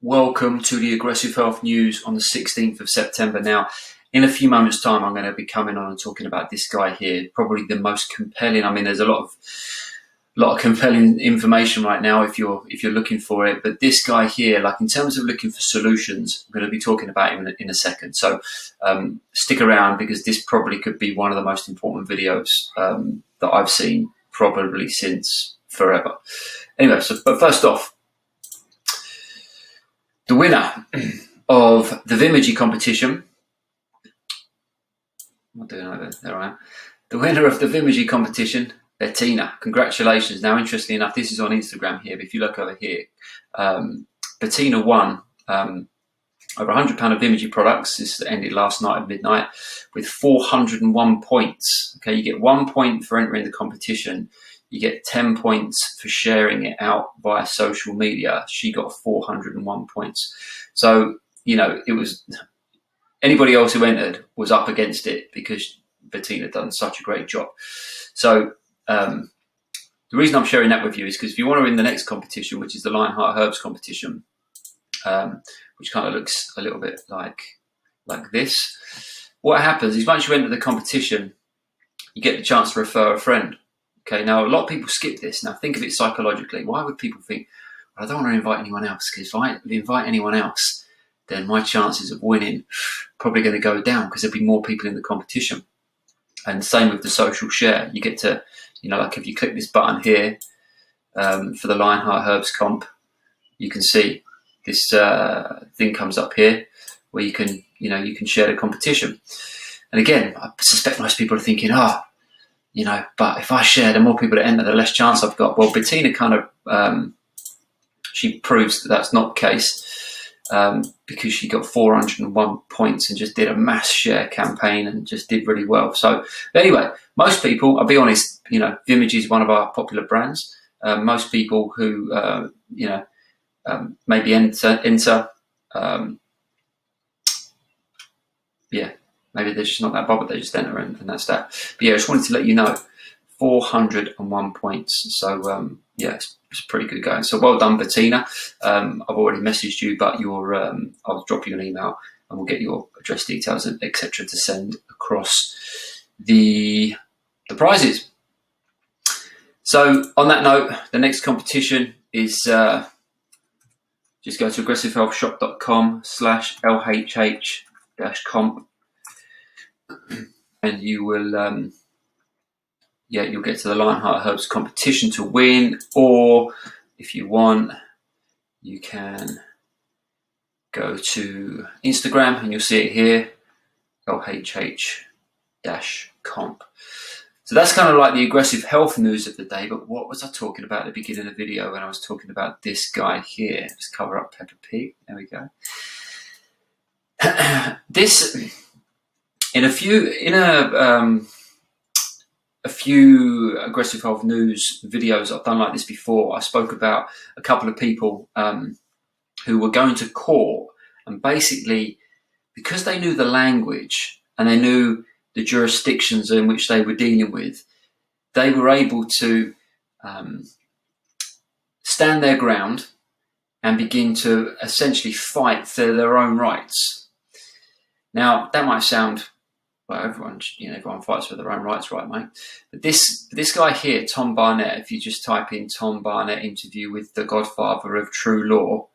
Welcome to the Aggressive Health News on the 16th of September. Now, in a few moments' time, I'm going to be coming on and talking about this guy here, probably the most compelling. I mean, there's a lot of compelling information right now if you're looking for it. But this guy here, like in terms of looking for solutions, I'm going to be talking about him in a second. So stick around, because this probably could be one of the most important videos that I've seen probably since forever. Anyway, but first off, the winner of the Vimergy competition, what am I doing over there? I am. The winner of the Vimergy competition, Bettina. Congratulations. Now, interestingly enough, this is on Instagram here, but if you look over here, Bettina won over £100 of Vimergy products. This ended last night at midnight with 401 points. Okay, you get 1 point for entering the competition. You get 10 points for sharing it out via social media. She got 401 points. So, you know, it was anybody else who entered was up against it because Bettina done such a great job. So the reason I'm sharing that with you is because if you want to win the next competition, which is the Lionheart Herbs competition, which kind of looks a little bit like this, what happens is once you enter the competition, you get the chance to refer a friend. Okay, now a lot of people skip this. Now think of it psychologically. Why would people think, well, I don't want to invite anyone else, because if I invite anyone else, then my chances of winning are probably going to go down because there'll be more people in the competition. And same with the social share. You get to, you know, like if you click this button here for the Lionheart Herbs comp, you can see this thing comes up here where you can share the competition. And again, I suspect most people are thinking, but if I share, the more people that enter, the less chance I've got. Well, Bettina kind of, she proves that that's not the case because she got 401 points and just did a mass share campaign and just did really well. So anyway, most people, I'll be honest, you know, Vimergy is one of our popular brands. Most people who, maybe enter, maybe they're just not that bothered, they just enter and that's that. But yeah, I just wanted to let you know, 401 points. So it's pretty good going. So well done, Bettina. I've already messaged you, but I'll drop you an email and we'll get your address details and etc. to send across the prizes. So on that note, the next competition is just go to aggressivehealthshop.com/LHH-comp. And you will, you'll get to the Lionheart Herbs competition to win. Or if you want, you can go to Instagram and you'll see it here, LHH-comp. So that's kind of like the aggressive health news of the day. But what was I talking about at the beginning of the video when I was talking about this guy here? Just cover up Peppa Pig. There we go. This. In a few aggressive health news videos I've done like this before, I spoke about a couple of people who were going to court, and basically because they knew the language and they knew the jurisdictions in which they were dealing with, they were able to stand their ground and begin to essentially fight for their own rights. Now that might sound, well, everyone fights for their own rights, right, mate? But this guy here, Tom Barnett, if you just type in Tom Barnett interview with the godfather of true law,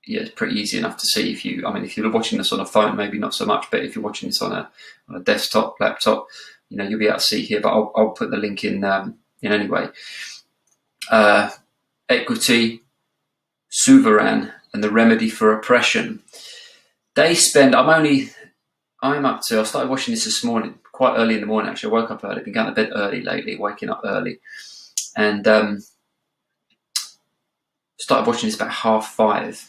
it's pretty easy enough to see. If you're watching this on a phone, maybe not so much, but if you're watching this on a desktop, laptop, you'll be able to see here, but I'll put the link in anyway. Equity, Souverain, and the Remedy for Oppression. They spend, I started watching this morning, quite early in the morning actually. I woke up early, been going to bed early lately, waking up early. And started watching this about 5:30.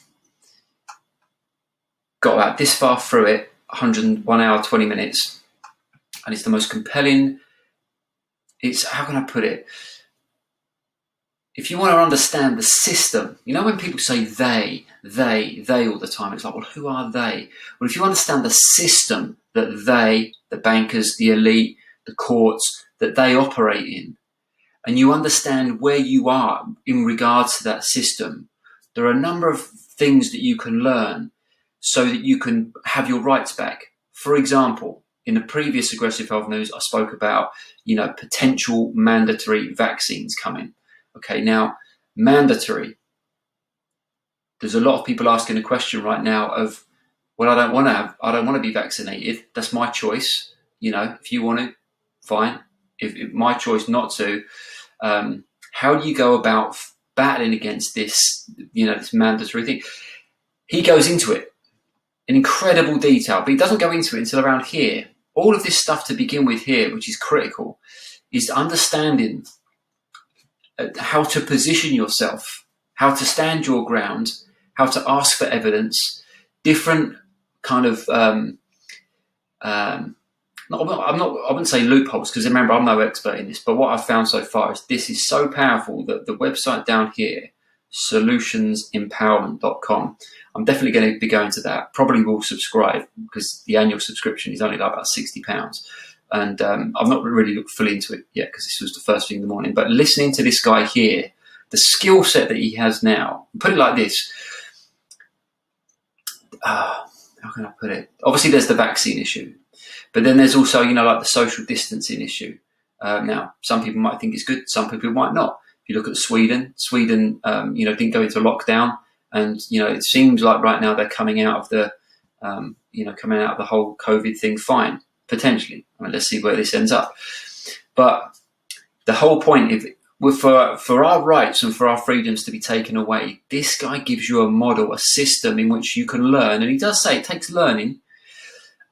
Got about this far through it, 101 hour, 20 minutes. And it's the most compelling, how can I put it? If you want to understand the system, when people say they all the time, it's like, well, who are they? Well, if you understand the system that the bankers, the elite, the courts, that they operate in, and you understand where you are in regards to that system, there are a number of things that you can learn so that you can have your rights back. For example, in the previous Aggressive Health News, I spoke about, potential mandatory vaccines coming. Okay, now, mandatory. There's a lot of people asking the question right now of, well, I don't want to be vaccinated. That's my choice. If you want to, fine. If my choice not to, how do you go about battling against this, this mandatory thing? He goes into it in incredible detail, but he doesn't go into it until around here. All of this stuff to begin with here, which is critical, is understanding how to position yourself, how to stand your ground, how to ask for evidence, different kind of, I wouldn't say loopholes, because remember, I'm no expert in this, but what I've found so far is this is so powerful that the website down here, solutionsempowerment.com, I'm definitely going to be going to that. Probably will subscribe, because the annual subscription is only like about £60. And I've not really looked fully into it yet, because this was the first thing in the morning. But listening to this guy here, the skill set that he has now, put it like this. How can I put it? Obviously, there's the vaccine issue. But then there's also, like the social distancing issue. Now, some people might think it's good. Some people might not. If you look at Sweden, didn't go into lockdown. And, it seems like right now they're coming out of the, whole COVID thing fine, potentially. I mean, let's see where this ends up. But the whole point, for our rights and for our freedoms to be taken away, this guy gives you a model, a system in which you can learn. And he does say it takes learning.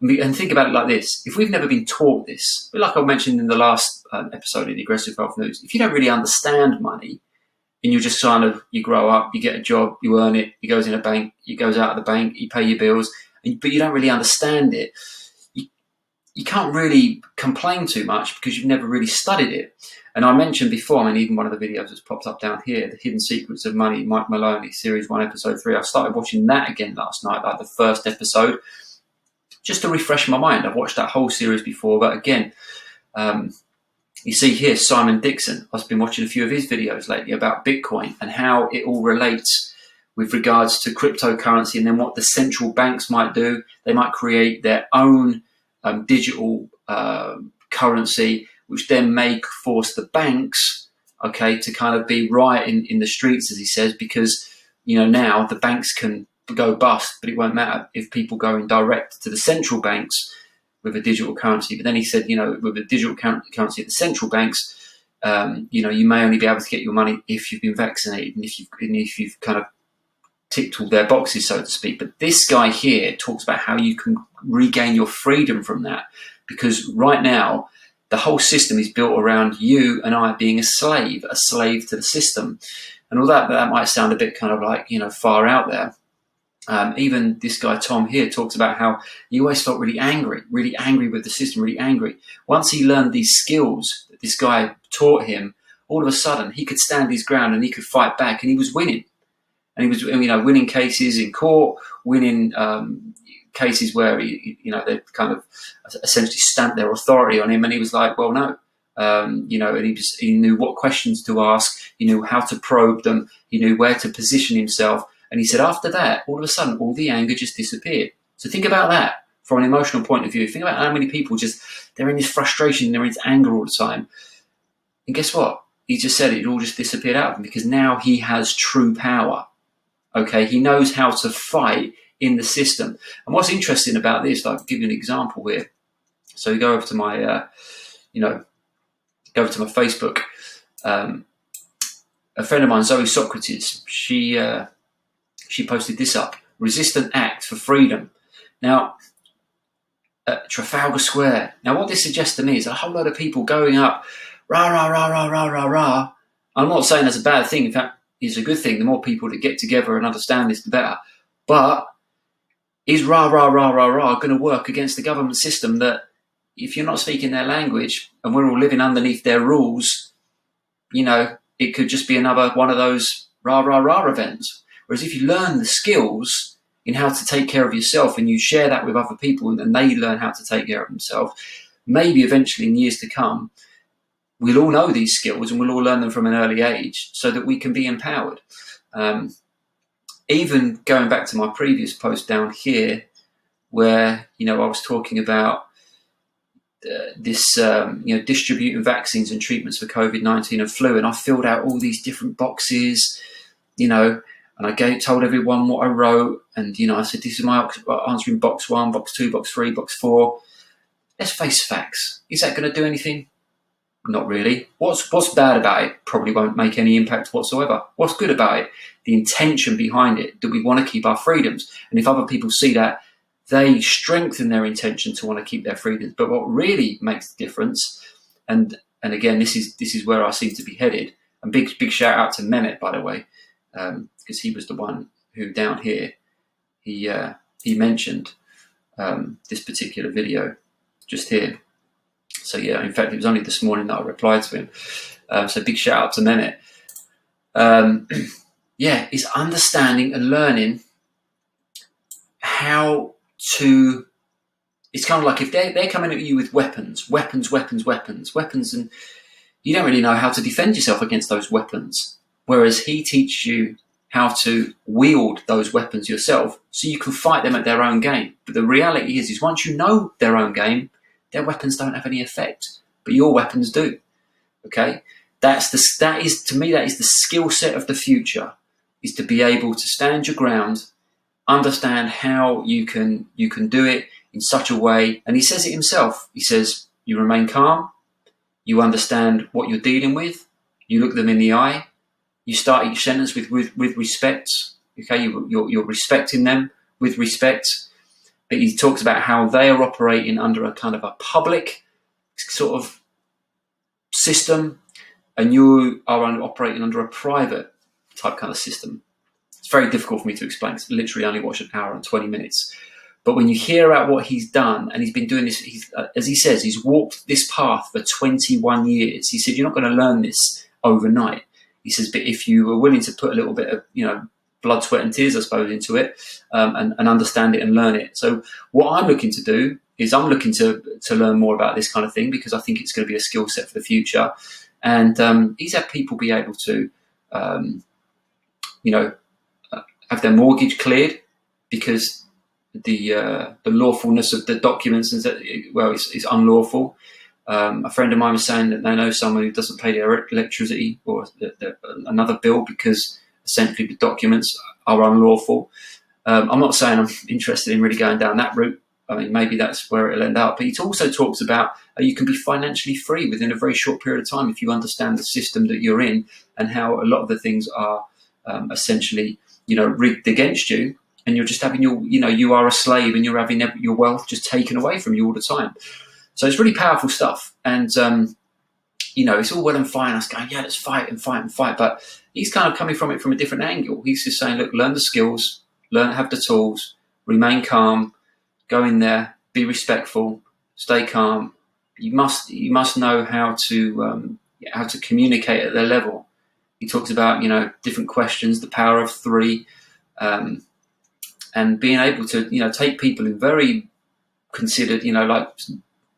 And think about it like this. If we've never been taught this, like I mentioned in the last episode of the Aggressive Health News, if you don't really understand money, and you just you grow up, you get a job, you earn it, it goes in a bank, it goes out of the bank, you pay your bills, but you don't really understand it, you can't really complain too much because you've never really studied it. And I mentioned before, even one of the videos that's popped up down here, The Hidden Secrets of Money, Mike Maloney, Series 1, Episode 3. I started watching that again last night, like the first episode, just to refresh my mind. I've watched that whole series before, but again, you see here, Simon Dixon. I've been watching a few of his videos lately about Bitcoin and how it all relates with regards to cryptocurrency, and then what the central banks might do. They might create their own digital currency, which then may force the banks, to kind of be right in the streets, as he says, because, now the banks can go bust, but it won't matter if people go in direct to the central banks with a digital currency. But then he said, with a digital currency at the central banks, you may only be able to get your money if you've been vaccinated and if you've kind of ticked all their boxes, so to speak. But this guy here talks about how you can regain your freedom from that, because right now the whole system is built around you and I being a slave to the system. And although that might sound a bit kind of like, far out there, even this guy Tom here talks about how he always felt really angry with the system, really angry. Once he learned these skills that this guy taught him, all of a sudden he could stand his ground and he could fight back, and he was winning. And he was, winning cases in court, winning cases where they kind of essentially stamped their authority on him, and he was like, well, no. And he knew what questions to ask, he knew how to probe them, he knew where to position himself. And he said after that, all of a sudden, all the anger just disappeared. So think about that from an emotional point of view. Think about how many people they're in this frustration, they're in this anger all the time. And guess what? He just said it all just disappeared out of him, because now he has true power. Okay, he knows how to fight in the system. And what's interesting about this, I'll give you an example here. So you go over to my, go over to my Facebook. A friend of mine, Zoe Socrates, she posted this up: Resistant Act for Freedom. Now, at Trafalgar Square. Now, what this suggests to me is a whole lot of people going up, rah, rah, rah, rah, rah, rah, rah. I'm not saying that's a bad thing. In fact, it's a good thing. The more people that get together and understand this, the better. But is rah, rah, rah, rah, rah going to work against the government system that, if you're not speaking their language and we're all living underneath their rules, it could just be another one of those rah, rah, rah events. Whereas if you learn the skills in how to take care of yourself and you share that with other people and they learn how to take care of themselves, maybe eventually in years to come, we'll all know these skills and we'll all learn them from an early age so that we can be empowered. Even going back to my previous post down here, where I was talking about distributing vaccines and treatments for COVID-19 and flu, and I filled out all these different boxes, and I told everyone what I wrote, and I said, this is my answer in box 1, box 2, box 3, box 4. Let's face facts. Is that going to do anything? Not really. What's bad about it? Probably won't make any impact whatsoever. What's good about it? The intention behind it, that we want to keep our freedoms. And if other people see that, they strengthen their intention to want to keep their freedoms. But what really makes the difference, and again, this is where I seem to be headed. And big shout out to Mehmet, by the way, because he was the one who down here he mentioned this particular video just here. So yeah, in fact, it was only this morning that I replied to him. So big shout out to Mehmet. It's understanding and learning how to. It's kind of like if they're coming at you with weapons, and you don't really know how to defend yourself against those weapons. Whereas he teaches you how to wield those weapons yourself, so you can fight them at their own game. But the reality is once you know their own game, their weapons don't have any effect, but your weapons do. Okay, that is to me the skill set of the future, is to be able to stand your ground, understand how you can do it in such a way. And he says it himself. He says you remain calm, you understand what you're dealing with, you look them in the eye, you start each sentence with respect. Okay, you're respecting them with respect. But he talks about how they are operating under a kind of a public sort of system, and you are operating under a private type kind of system. It's very difficult for me to explain. It's literally only watched an hour and 20 minutes. But when you hear out what he's done, and he's been doing this, as he says, he's walked this path for 21 years. He said, you're not going to learn this overnight. He says, but if you were willing to put a little bit of, blood, sweat and tears, I suppose, into it, and understand it and learn it. So what I'm looking to do is I'm looking to learn more about this kind of thing, because I think it's going to be a skill set for the future. And he's had people be able to, have their mortgage cleared because the lawfulness of the documents is unlawful. A friend of mine was saying that they know someone who doesn't pay their electricity or another bill because essentially the documents are unlawful. I'm not saying I'm interested in really going down that route. I mean, maybe that's where it'll end up. But he also talks about you can be financially free within a very short period of time if you understand the system that you're in, and how a lot of the things are essentially, rigged against you, and you're just having you are a slave, and you're having your wealth just taken away from you all the time. So it's really powerful stuff. And it's all well and fine us going, yeah, let's fight and fight and fight. But he's kind of coming from it from a different angle. He's just saying, look, learn the skills, have the tools, remain calm, go in there, be respectful, stay calm. You must know how to communicate at their level. He talks about, different questions, the power of 3, and being able to, take people in very considered, like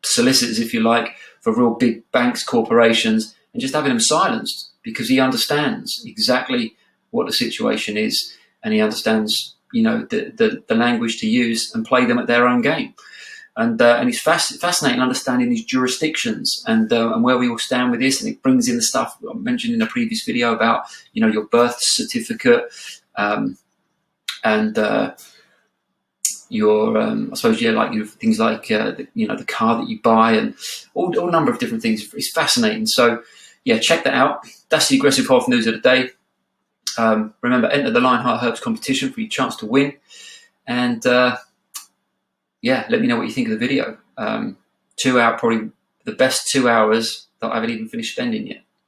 solicitors, if you like, for real big banks, corporations, and just having them silenced, because he understands exactly what the situation is, and he understands, the language to use and play them at their own game. And it's fascinating understanding these jurisdictions and where we all stand with this. And it brings in the stuff I mentioned in a previous video about, your birth certificate, and your, I suppose, like things like, the car that you buy, and all number of different things. It's fascinating. So yeah, check that out. That's the Aggressive Health News of the day. Remember, enter the Lionheart Herbs competition for your chance to win. And let me know what you think of the video. 2 hour, probably the best 2 hours that I haven't even finished spending yet.